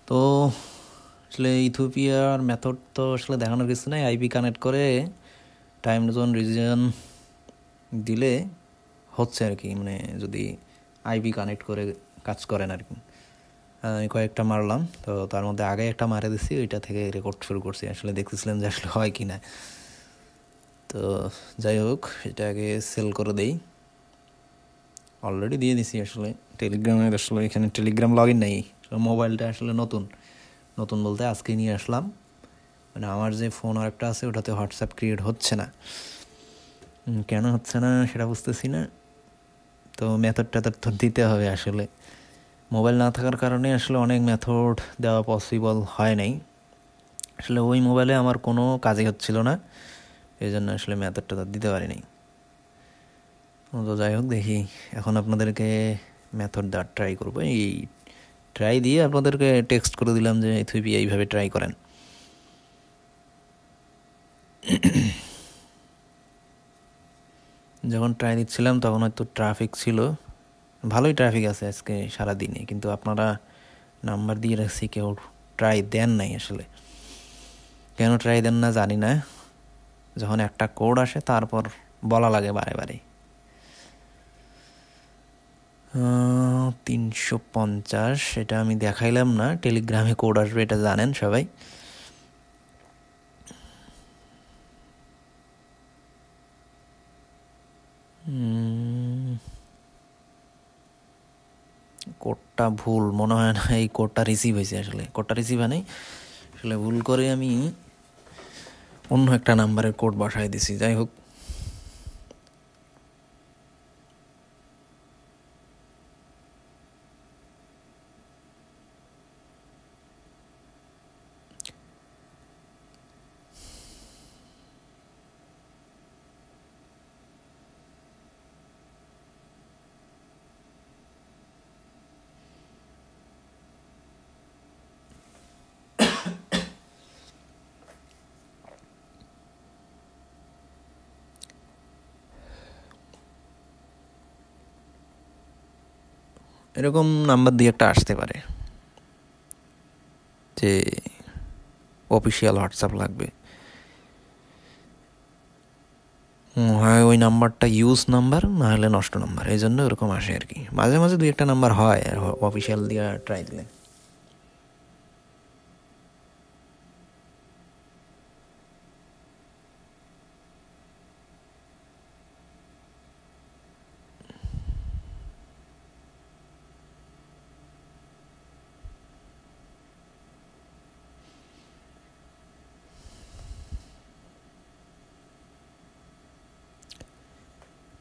তো আসলে ইথিওপিয়ার মেথড তো আসলে দেখানোর কিছু নাই। আইপি কানেক্ট করে টাইম জোন রিজিয়ন দিলে হচ্ছে আর কি, মানে যদি আইপি কানেক্ট করে কাজ করেন আর কি। আমি কয়েকটা মারলাম, তো তার মধ্যে আগে একটা মারে দিচ্ছি, ওইটা থেকে রেকর্ড শুরু করছি। আসলে দেখতেছিলাম যে আসলে হয় কি না। তো যাই হোক, এটা আগে সেল করে দেই। অলরেডি দিয়ে দিছি আসলে টেলিগ্রামের। আসলে এখানে টেলিগ্রাম লগ ইন নেই, মোবাইলটা আসলে নতুন বলতে আজকে নিয়ে আসলাম। মানে আমার যে ফোন আর একটা আছে ওটাতে হোয়াটসঅ্যাপ ক্রিয়েট হচ্ছে না। কেন হচ্ছে না সেটা বুঝতেছি না। তো মেথডটা তো দিতে হবে আসলে। মোবাইল না থাকার কারণে আসলে অনেক মেথড দেওয়া পসিবল হয় নাই। আসলে ওই মোবাইলে আমার কোনো কাজই হচ্ছিল না, এই জন্য আসলে মেথডটা দিতে পারিনি। তো যাই হোক, দেখি এখন আপনাদেরকে মেথড দেওয়ার ট্রাই করবো। এই ট্রাই দিয়ে আপনাদেরকে টেক্সট করে দিলাম যে ইথিওপিয়া এইভাবে ট্রাই করেন। যখন ট্রাই দিচ্ছিলাম তখন হয়তো ট্রাফিক ছিল, ভালোই ট্রাফিক আছে আজকে সারাদিনে, কিন্তু আপনারা নাম্বার দিয়ে রাখছি, কেউ ট্রাই দেন নাই। আসলে কেন ট্রাই দেন না জানি না। যখন একটা কোড আসে তারপর বলা লাগে বারে বারে। 350 এটা আমি দেখাইলাম না, টেলিগ্রামে কোড আসবে এটা জানেন সবাই। কোডটা ভুল মনে হয় না, এই কোডটা রিসিভ হয়েছে। আসলে কোডটা রিসিভ হয় নাই, আসলে ভুল করে আমি অন্য একটা নাম্বারের কোড বসাই দিছি। যাই হোক, এরকম নাম্বার দিয়ে একটা আসতে পারে যে অফিসিয়াল হোয়াটসঅ্যাপ লাগবে। হয় ওই নাম্বারটা ইউজ নাম্বার, না হলে নষ্ট নাম্বার, এই জন্য এরকম আসে আর কি। মাঝে মাঝে দুই একটা নাম্বার হয় অফিসিয়াল দিয়ে ট্রাই দিলে।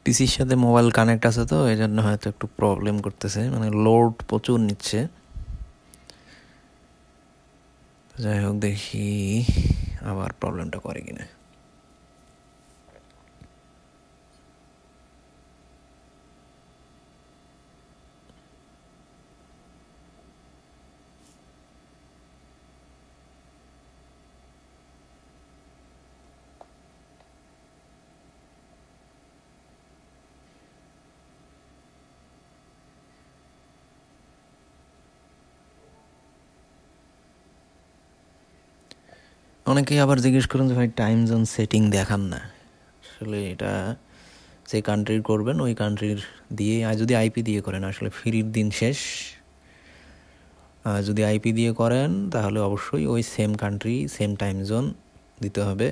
পিসির সাথে মোবাইল কানেক্ট আছে তো এই জন্য হয়তো একটু প্রবলেম করতেছে, মানে লোড প্রচুর নিচ্ছে। যাই হোক, দেখি আবার প্রবলেমটা করে কিনা। অনেকেই আবার জিজ্ঞেস করেন যে ভাই টাইম জোন সেটিং দেখান না। আসলে এটা যে কান্ট্রির করবেন ওই কান্ট্রির দিয়ে, যদি আইপি দিয়ে করেন আসলে ফ্রির দিন শেষ। যদি আইপি দিয়ে করেন তাহলে অবশ্যই ওই same country same time zone দিতে হবে।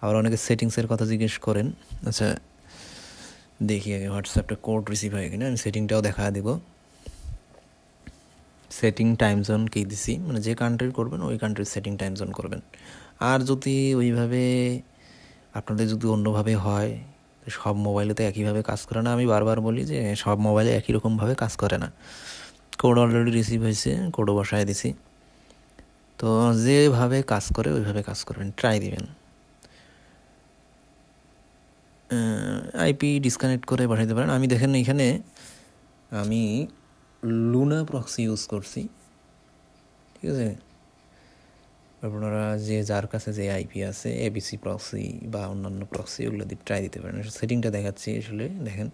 আবার অনেকে সেটিংসের কথা জিজ্ঞেস করেন। আচ্ছা, দেখি আগে হোয়াটসঅ্যাপটা কোড রিসিভ হয় কিনা, আমি সেটিংটাও দেখা দেব। সেটিং টাইম জোন কী দিছি, মানে যে কান্ট্রির করবেন ওই কান্ট্রির সেটিং টাইম জোন করবেন। আর যদি ওইভাবে আপনাদের যদি অন্যভাবে হয়, সব মোবাইলে তো একইভাবে কাজ করে না। আমি বারবার বলি যে সব মোবাইলে একই রকমভাবে কাজ করে না। কোড অলরেডি রিসিভ হয়েছে, কোডও বসায় দিছি। তো যেভাবে কাজ করে ওইভাবে কাজ করবেন, ট্রাই দিবেন। আইপি ডিসকানেক্ট করে পাঠাইতে পারেন। আমি দেখেন এখানে আমি লুনা প্রক্সি ইউজ করছি, ঠিক আছে। আপনারা যার কাছে যে আইপি আছে, এবিসি প্রক্সি বা অন্যান্য প্রক্সি, ওগুলো দিয়ে ট্রাই দিতে পারেন। সেটিংটা দেখাচ্ছি। আসলে দেখেন,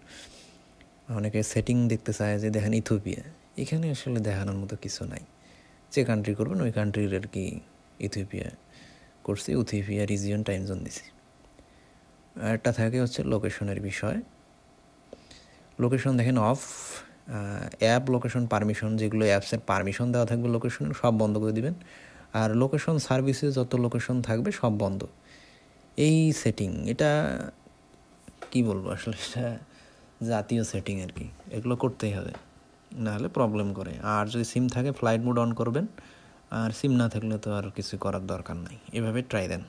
অনেকে সেটিং দেখতে চায় যে দেখেন ইথিওপিয়া, এখানে আসলে দেখানোর মতো কিছু নাই। যে কান্ট্রি করবেন ওই কান্ট্রির আর কি ইথিওপিয়া করছি, ইথিওপিয়া রিজিয়ন টাইম জোন দিছি। একটা থাকে হচ্ছে লোকেশনের বিষয়। লোকেশন দেখেন অফ, অ্যাপ লোকেশন পারমিশন, যেগুলো অ্যাপসের পারমিশন দেওয়া থাকবে লোকেশনের সব বন্ধ করে দিবেন। আর লোকেশন সার্ভিসে যত লোকেশন থাকবে সব বন্ধ। এই সেটিং, এটা কি বলবো আসলে, এটা জাতীয় সেটিং আর কি, এগুলো করতেই হবে, নাহলে প্রবলেম করে। আর যদি সিম থাকে ফ্লাইট মোড অন করবেন, আর সিম না থাকলে তো আর কিছু করার দরকার নাই। এভাবে ট্রাই দেন।